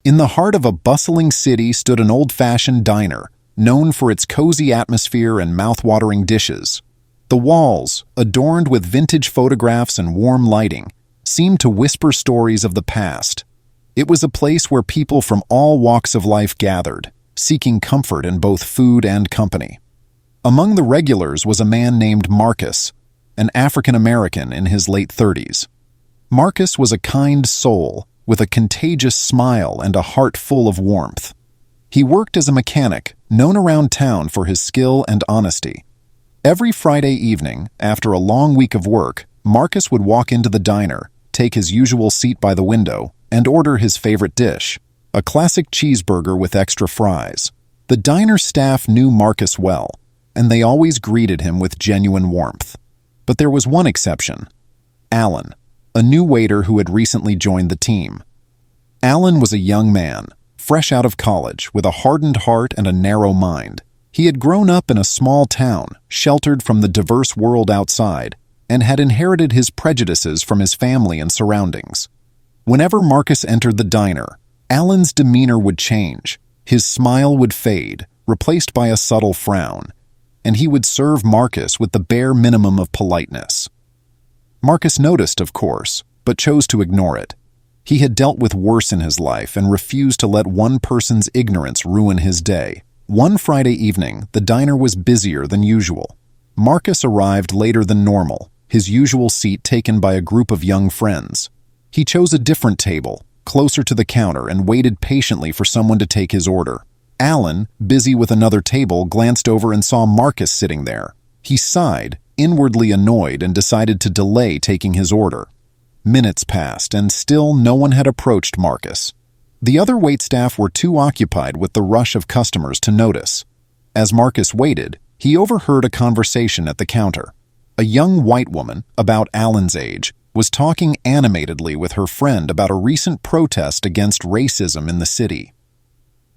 In the heart of a bustling city stood an old-fashioned diner, known for its cozy atmosphere and mouth-watering dishes. The walls, adorned with vintage photographs and warm lighting, seemed to whisper stories of the past. It was a place where people from all walks of life gathered, seeking comfort in both food and company. Among the regulars was a man named Marcus, an African-American in his late 30s. Marcus was a kind soul, with a contagious smile and a heart full of warmth. He worked as a mechanic, known around town for his skill and honesty. Every Friday evening, after a long week of work, Marcus would walk into the diner, take his usual seat by the window, and order his favorite dish, a classic cheeseburger with extra fries. The diner staff knew Marcus well, and they always greeted him with genuine warmth. But there was one exception: Alan, a new waiter who had recently joined the team. Alan was a young man, fresh out of college, with a hardened heart and a narrow mind. He had grown up in a small town, sheltered from the diverse world outside, and had inherited his prejudices from his family and surroundings. Whenever Marcus entered the diner, Alan's demeanor would change. His smile would fade, replaced by a subtle frown, and he would serve Marcus with the bare minimum of politeness. Marcus noticed, of course, but chose to ignore it. He had dealt with worse in his life and refused to let one person's ignorance ruin his day. One Friday evening, the diner was busier than usual. Marcus arrived later than normal, his usual seat taken by a group of young friends. He chose a different table, closer to the counter, and waited patiently for someone to take his order. Alan, busy with another table, glanced over and saw Marcus sitting there. He sighed, inwardly annoyed, and decided to delay taking his order. Minutes passed, and still no one had approached Marcus. The other waitstaff were too occupied with the rush of customers to notice. As Marcus waited, he overheard a conversation at the counter. A young white woman, about Alan's age, was talking animatedly with her friend about a recent protest against racism in the city.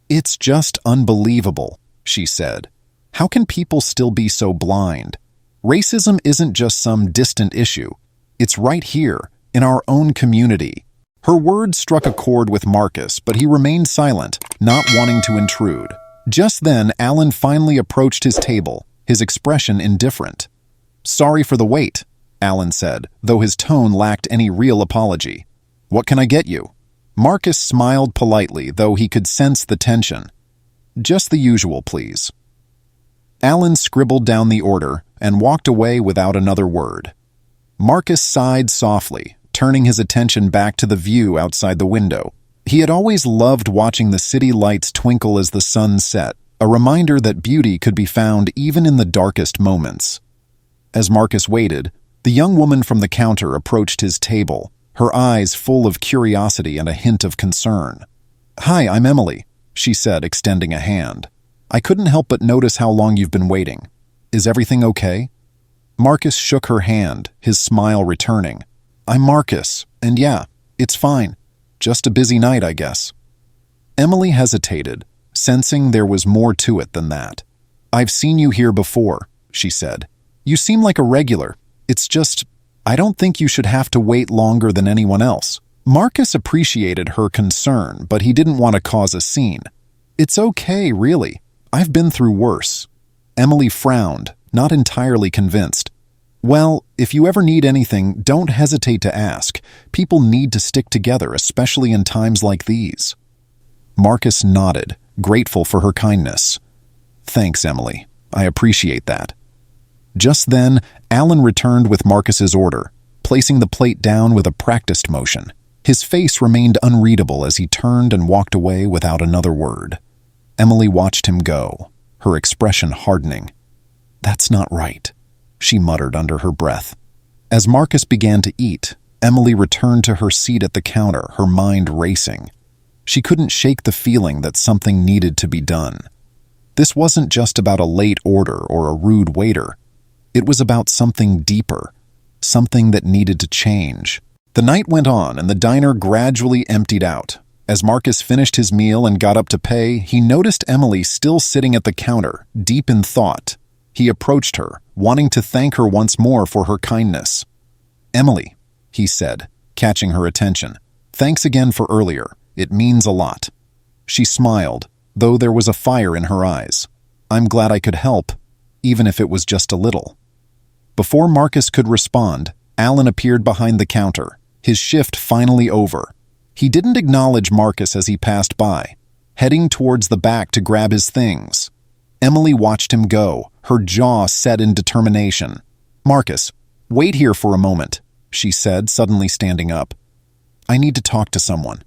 "It's just unbelievable," she said. "How can people still be so blind? Racism isn't just some distant issue. It's right here, in our own community." Her words struck a chord with Marcus, but he remained silent, not wanting to intrude. Just then, Alan finally approached his table, his expression indifferent. "Sorry for the wait," Alan said, though his tone lacked any real apology. "What can I get you?" Marcus smiled politely, though he could sense the tension. "Just the usual, please." Alan scribbled down the order and walked away without another word. Marcus sighed softly, turning his attention back to the view outside the window. He had always loved watching the city lights twinkle as the sun set, a reminder that beauty could be found even in the darkest moments. As Marcus waited, the young woman from the counter approached his table, her eyes full of curiosity and a hint of concern. "Hi, I'm Emily," she said, extending a hand. "I couldn't help but notice how long you've been waiting. Is everything okay?" Marcus shook her hand, his smile returning. "I'm Marcus, and yeah, it's fine. Just a busy night, I guess." Emily hesitated, sensing there was more to it than that. "I've seen you here before," she said. "You seem like a regular. It's just, I don't think you should have to wait longer than anyone else." Marcus appreciated her concern, but he didn't want to cause a scene. "It's okay, really. I've been through worse." Emily frowned, not entirely convinced. "Well, if you ever need anything, don't hesitate to ask. People need to stick together, especially in times like these." Marcus nodded, grateful for her kindness. "Thanks, Emily. I appreciate that." Just then, Alan returned with Marcus's order, placing the plate down with a practiced motion. His face remained unreadable as he turned and walked away without another word. Emily watched him go, her expression hardening. "That's not right," she muttered under her breath. As Marcus began to eat, Emily returned to her seat at the counter, her mind racing. She couldn't shake the feeling that something needed to be done. This wasn't just about a late order or a rude waiter. It was about something deeper, something that needed to change. The night went on, and the diner gradually emptied out. As Marcus finished his meal and got up to pay, he noticed Emily still sitting at the counter, deep in thought. He approached her, wanting to thank her once more for her kindness. "Emily," he said, catching her attention, "thanks again for earlier. It means a lot." She smiled, though there was a fire in her eyes. "I'm glad I could help, even if it was just a little." Before Marcus could respond, Alan appeared behind the counter, his shift finally over. He didn't acknowledge Marcus as he passed by, heading towards the back to grab his things. Emily watched him go, her jaw set in determination. "Marcus, wait here for a moment," she said, suddenly standing up. "I need to talk to someone."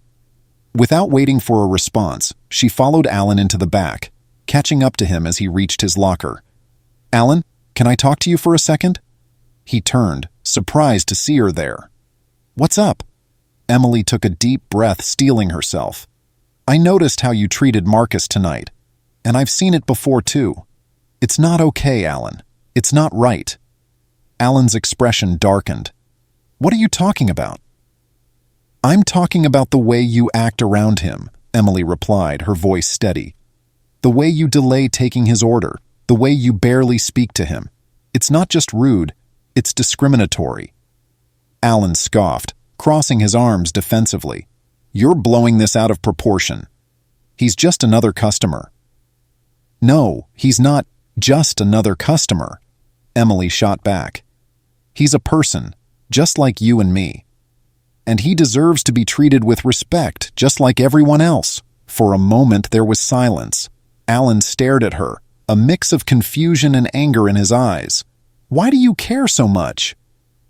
Without waiting for a response, she followed Alan into the back, catching up to him as he reached his locker. "Alan, can I talk to you for a second?" He turned, surprised to see her there. "What's up?" Emily took a deep breath, steeling herself. "I noticed how you treated Marcus tonight, and I've seen it before too. It's not okay, Alan. It's not right." Alan's expression darkened. "What are you talking about?" "I'm talking about the way you act around him," Emily replied, her voice steady. "The way you delay taking his order, the way you barely speak to him. It's not just rude, it's discriminatory." Alan scoffed, crossing his arms defensively. "You're blowing this out of proportion. He's just another customer." "No, he's not just another customer," Emily shot back. "He's a person, just like you and me. And he deserves to be treated with respect, just like everyone else." For a moment there was silence. Alan stared at her, a mix of confusion and anger in his eyes. "Why do you care so much?"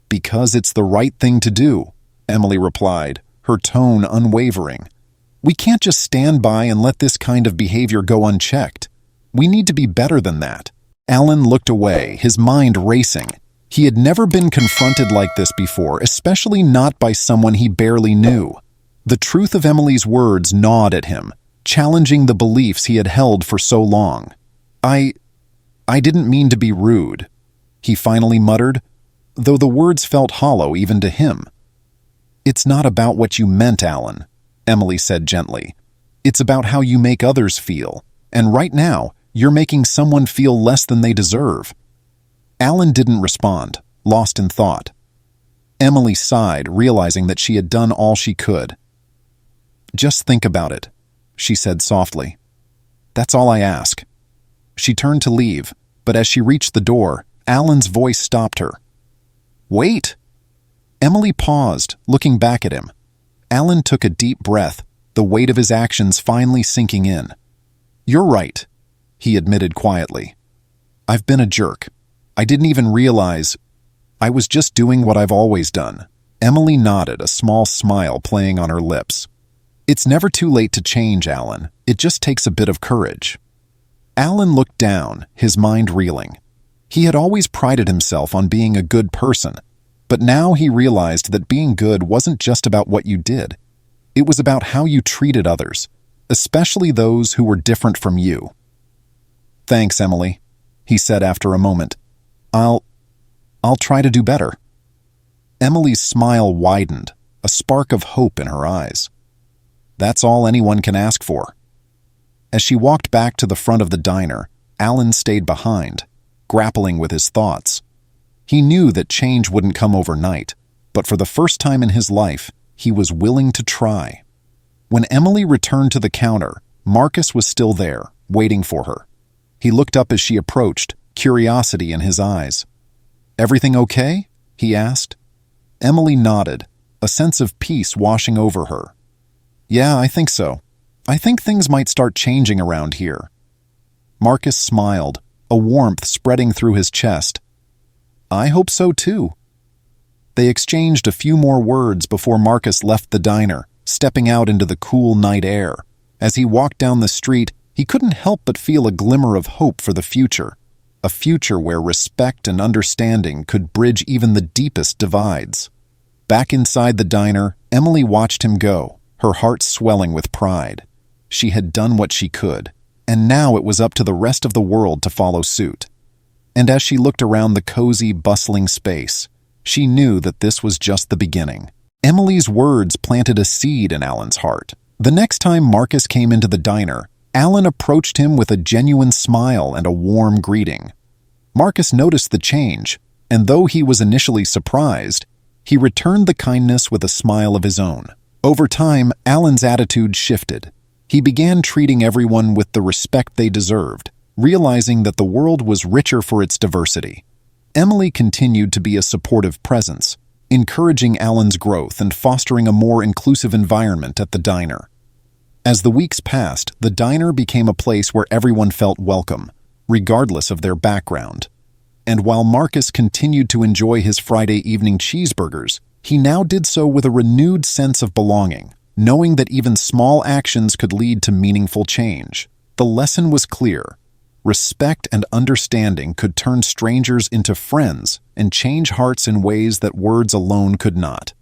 "Because it's the right thing to do," Emily replied, her tone unwavering. "We can't just stand by and let this kind of behavior go unchecked. We need to be better than that." Alan looked away, his mind racing. He had never been confronted like this before, especially not by someone he barely knew. The truth of Emily's words gnawed at him, challenging the beliefs he had held for so long. I didn't mean to be rude," he finally muttered, though the words felt hollow even to him. "It's not about what you meant, Alan," Emily said gently. "It's about how you make others feel, and right now, you're making someone feel less than they deserve." Alan didn't respond, lost in thought. Emily sighed, realizing that she had done all she could. "Just think about it," she said softly. "That's all I ask." She turned to leave, but as she reached the door, Alan's voice stopped her. "Wait!" Emily paused, looking back at him. Alan took a deep breath, the weight of his actions finally sinking in. "You're right," he admitted quietly. "I've been a jerk. I didn't even realize. I was just doing what I've always done." Emily nodded, a small smile playing on her lips. "It's never too late to change, Alan. It just takes a bit of courage." Alan looked down, his mind reeling. He had always prided himself on being a good person, but now he realized that being good wasn't just about what you did. It was about how you treated others, especially those who were different from you. "Thanks, Emily," he said after a moment. I'll try to do better." Emily's smile widened, a spark of hope in her eyes. "That's all anyone can ask for." As she walked back to the front of the diner, Alan stayed behind, grappling with his thoughts. He knew that change wouldn't come overnight, but for the first time in his life, he was willing to try. When Emily returned to the counter, Marcus was still there, waiting for her. He looked up as she approached, curiosity in his eyes. "Everything okay?" he asked. Emily nodded, a sense of peace washing over her. "Yeah, I think so. I think things might start changing around here." Marcus smiled, a warmth spreading through his chest. "I hope so too." They exchanged a few more words before Marcus left the diner, stepping out into the cool night air. As he walked down the street, he couldn't help but feel a glimmer of hope for the future. A future where respect and understanding could bridge even the deepest divides. Back inside the diner, Emily watched him go, her heart swelling with pride. She had done what she could, and now it was up to the rest of the world to follow suit. And as she looked around the cozy, bustling space, she knew that this was just the beginning. Emily's words planted a seed in Alan's heart. The next time Marcus came into the diner, Alan approached him with a genuine smile and a warm greeting. Marcus noticed the change, and though he was initially surprised, he returned the kindness with a smile of his own. Over time, Alan's attitude shifted. He began treating everyone with the respect they deserved, realizing that the world was richer for its diversity. Emily continued to be a supportive presence, encouraging Alan's growth and fostering a more inclusive environment at the diner. As the weeks passed, the diner became a place where everyone felt welcome, regardless of their background. And while Marcus continued to enjoy his Friday evening cheeseburgers, he now did so with a renewed sense of belonging, knowing that even small actions could lead to meaningful change. The lesson was clear. Respect and understanding could turn strangers into friends and change hearts in ways that words alone could not.